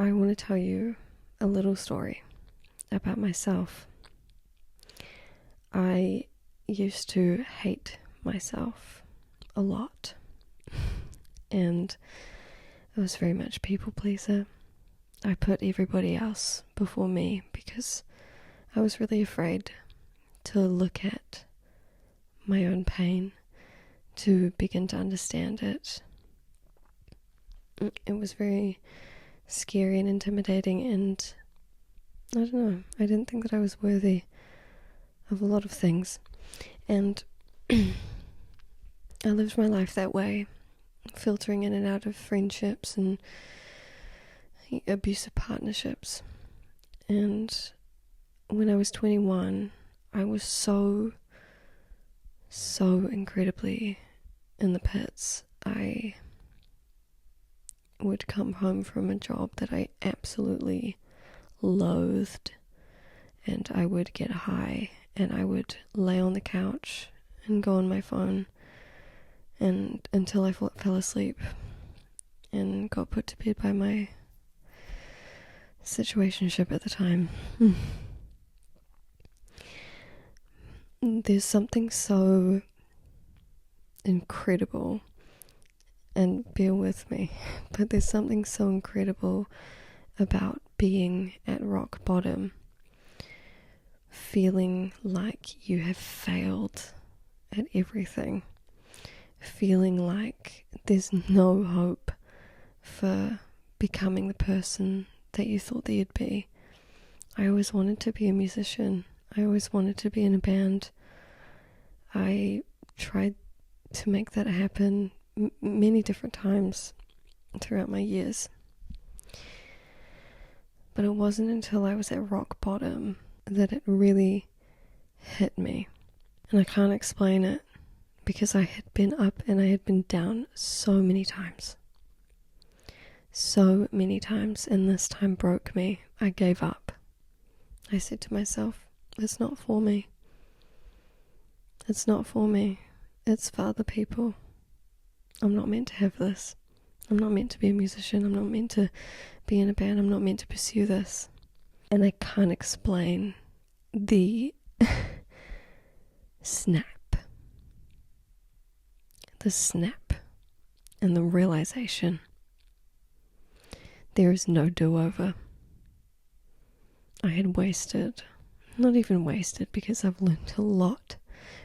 I want to tell you a little story about myself. I used to hate myself a lot, and I was very much a people pleaser. I put everybody else before me because I was really afraid to look at my own pain, to begin to understand it. It was very scary and intimidating, and I don't know, I didn't think that I was worthy of a lot of things, and I lived my life that way, filtering in and out of friendships and abusive partnerships. And when I was 21, I was so incredibly in the pits. I would come home from a job that I absolutely loathed, and I would get high and I would lay on the couch and go on my phone and until I fell asleep and got put to bed by my situationship at the time. There's something so incredible, and bear with me, but there's something so incredible about being at rock bottom, feeling like you have failed at everything, feeling like there's no hope for becoming the person that you thought that you'd be. I always wanted to be a musician. I always wanted to be in a band. I tried to make that happen many different times throughout my years. But it wasn't until I was at rock bottom that it really hit me. And I can't explain it because I had been up and I had been down so many times. So many times, and this time broke me. I gave up. I said to myself, it's not for me. It's not for me. It's for other people. I'm not meant to have this. I'm not meant to be a musician. I'm not meant to be in a band. I'm not meant to pursue this. And I can't explain the snap. The snap and the realization. There is no do-over. I had wasted, not even wasted because I've learned a lot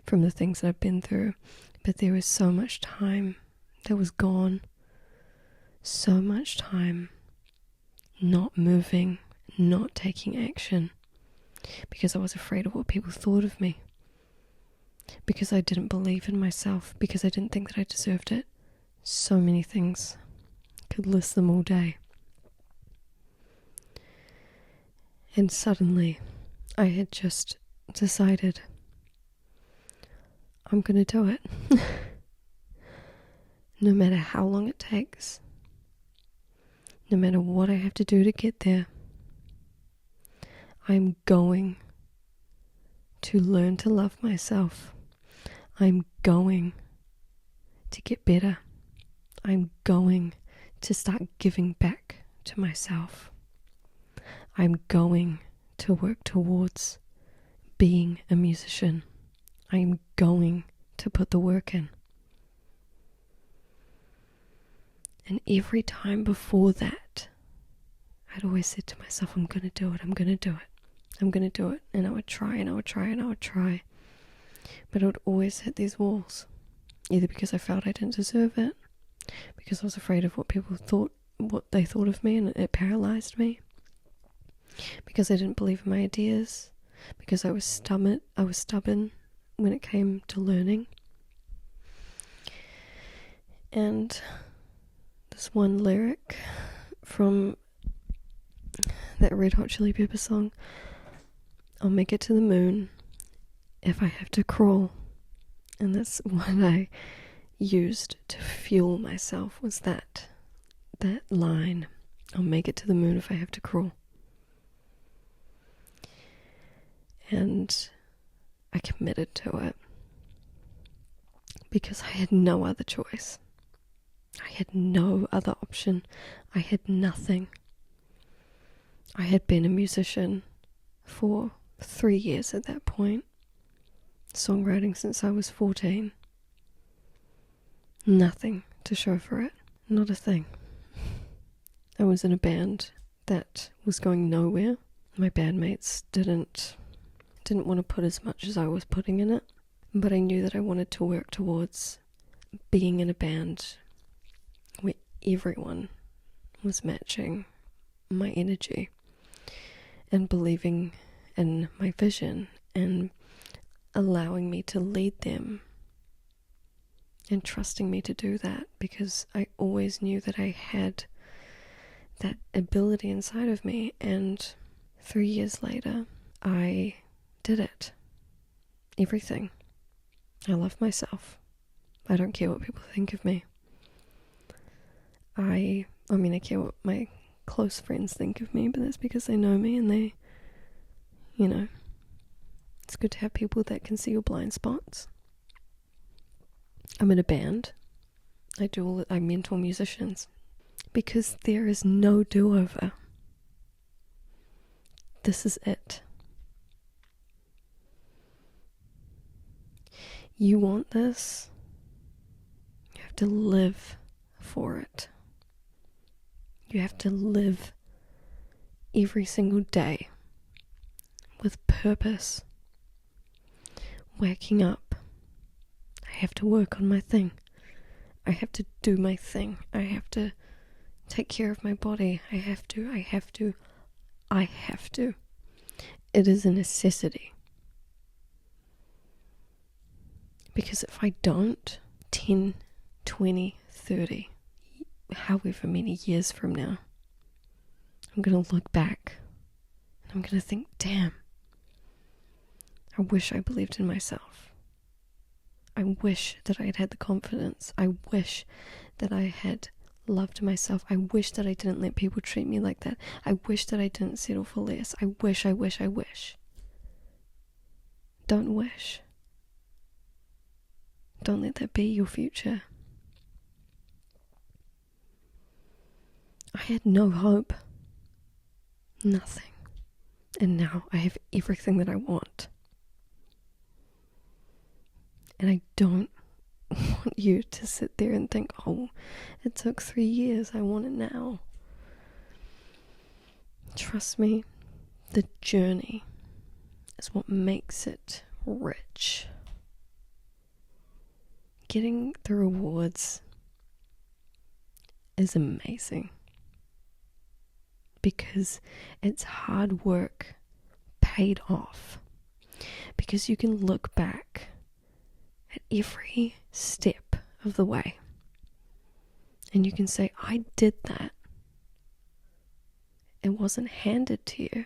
from the things that I've been through, but there was so much time that was gone. So much time not moving, not taking action, because I was afraid of what people thought of me, because I didn't believe in myself, because I didn't think that I deserved it. So many things. Could list them all day. And suddenly, I had just decided, I'm going to do it. No matter how long it takes, no matter what I have to do to get there, I'm going to learn to love myself. I'm going to get better. I'm going to start giving back to myself. I'm going to work towards being a musician. I'm going to put the work in. And every time before that, I'd always said to myself, I'm going to do it, I'm going to do it, I'm going to do it. And I would try and I would try and I would try. But I would always hit these walls, either because I felt I didn't deserve it, because I was afraid of what people thought, what they thought of me, and it paralyzed me, because I didn't believe in my ideas, because I was stubborn when it came to learning. And this one lyric from that Red Hot Chili Pepper song, I'll make it to the moon if I have to crawl. And that's what I used to fuel myself, was that line, I'll make it to the moon if I have to crawl. And I committed to it because I had no other choice. I had no other option. I had nothing. I had been a musician for 3 years at that point, songwriting since I was 14. Nothing to show for it, not a thing. I was in a band that was going nowhere. My bandmates didn't want to put as much as I was putting in it, but I knew that I wanted to work towards being in a band where everyone was matching my energy and believing in my vision and allowing me to lead them and trusting me to do that, because I always knew that I had that ability inside of me. And 3 years later, I did it. Everything. I love myself. I don't care what people think of me. I care what my close friends think of me, but that's because they know me and they, it's good to have people that can see your blind spots. I'm in a band. I mentor musicians because there is no do-over. This is it. You want this, you have to live for it. You have to live every single day with purpose. Waking up, I have to work on my thing. I have to do my thing. I have to take care of my body. I have to. It is a necessity. Because if I don't, 10, 20, 30, however many years from now, I'm going to look back and I'm going to think, damn, I wish I believed in myself. I wish that I had had the confidence. I wish that I had loved myself. I wish that I didn't let people treat me like that. I wish that I didn't settle for less. I wish. Don't wish. Don't let that be your future. I had no hope. Nothing. And now I have everything that I want. And I don't want you to sit there and think, oh, it took 3 years, I want it now. Trust me, the journey is what makes it rich. Getting the rewards is amazing because it's hard work paid off, because you can look back at every step of the way and you can say, I did that. It wasn't handed to you.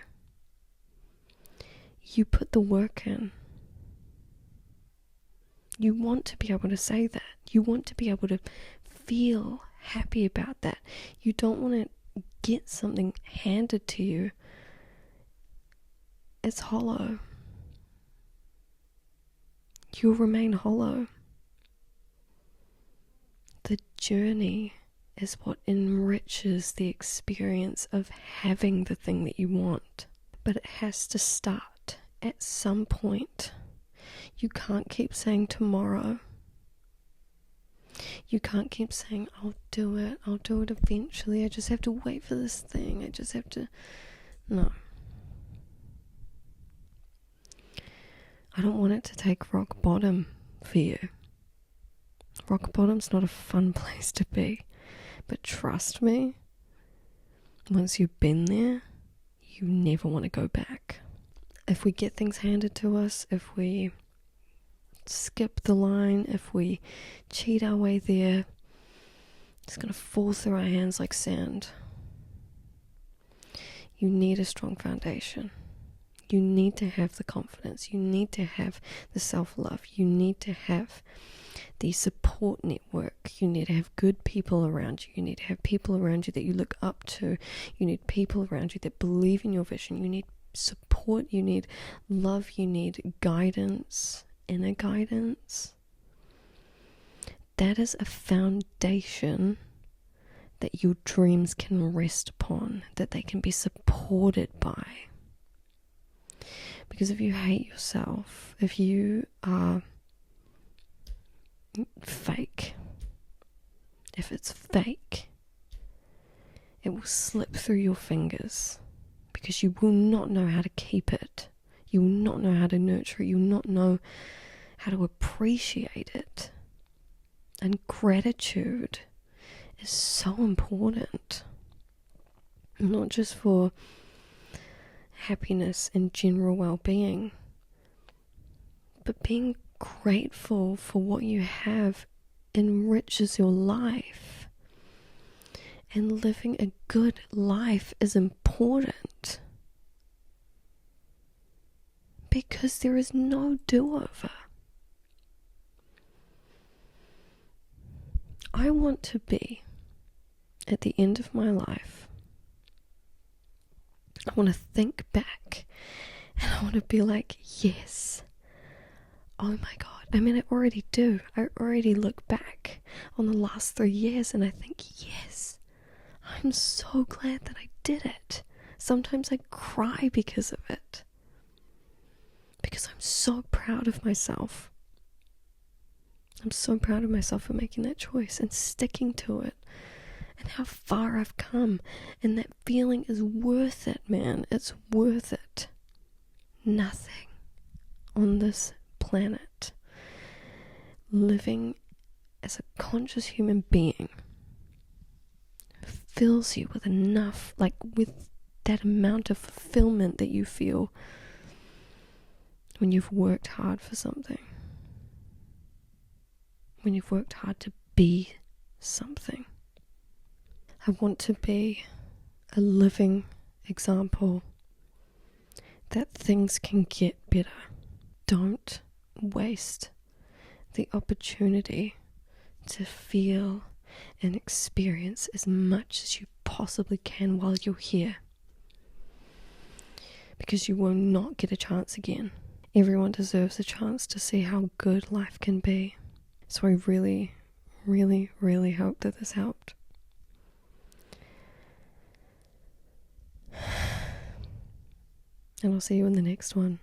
You put the work in. You want to be able to say that. You want to be able to feel happy about that. You don't want to get something handed to you. It's hollow. You'll remain hollow. The journey is what enriches the experience of having the thing that you want. But it has to start at some point. You can't keep saying tomorrow. You can't keep saying, I'll do it eventually. I just have to wait for this thing. No. I don't want it to take rock bottom for you. Rock bottom's not a fun place to be. But trust me, once you've been there, you never want to go back. If we get things handed to us, if we skip the line, if we cheat our way there, it's going to fall through our hands like sand. You need a strong foundation. You need to have the confidence. You need to have the self-love. You need to have the support network. You need to have good people around you. You need to have people around you that you look up to. You need people around you that believe in your vision. You need support. You need love. You need guidance. Inner guidance. That is a foundation that your dreams can rest upon, that they can be supported by. Because if you hate yourself, if you are fake, if it's fake, it will slip through your fingers because you will not know how to keep it. You will not know how to nurture it. You will not know how to appreciate it. And gratitude is so important, not just for happiness and general well-being, but being grateful for what you have enriches your life. And living a good life is important because there is no do-over. I want to be, at the end of my life, I want to think back and I want to be like, yes, oh my God. I mean, I already do. I already look back on the last 3 years and I think, yes, I'm so glad that I did it. Sometimes I cry because of it. Because I'm so proud of myself. I'm so proud of myself for making that choice and sticking to it. And how far I've come. And that feeling is worth it, man. It's worth it. Nothing on this planet, living as a conscious human being, fills you with enough, like with that amount of fulfillment that you feel when you've worked hard for something. When you've worked hard to be something. I want to be a living example that things can get better. Don't waste the opportunity to feel and experience as much as you possibly can while you're here. Because you will not get a chance again. Everyone deserves a chance to see how good life can be. So I really, really, really hope that this helped. And I'll see you in the next one.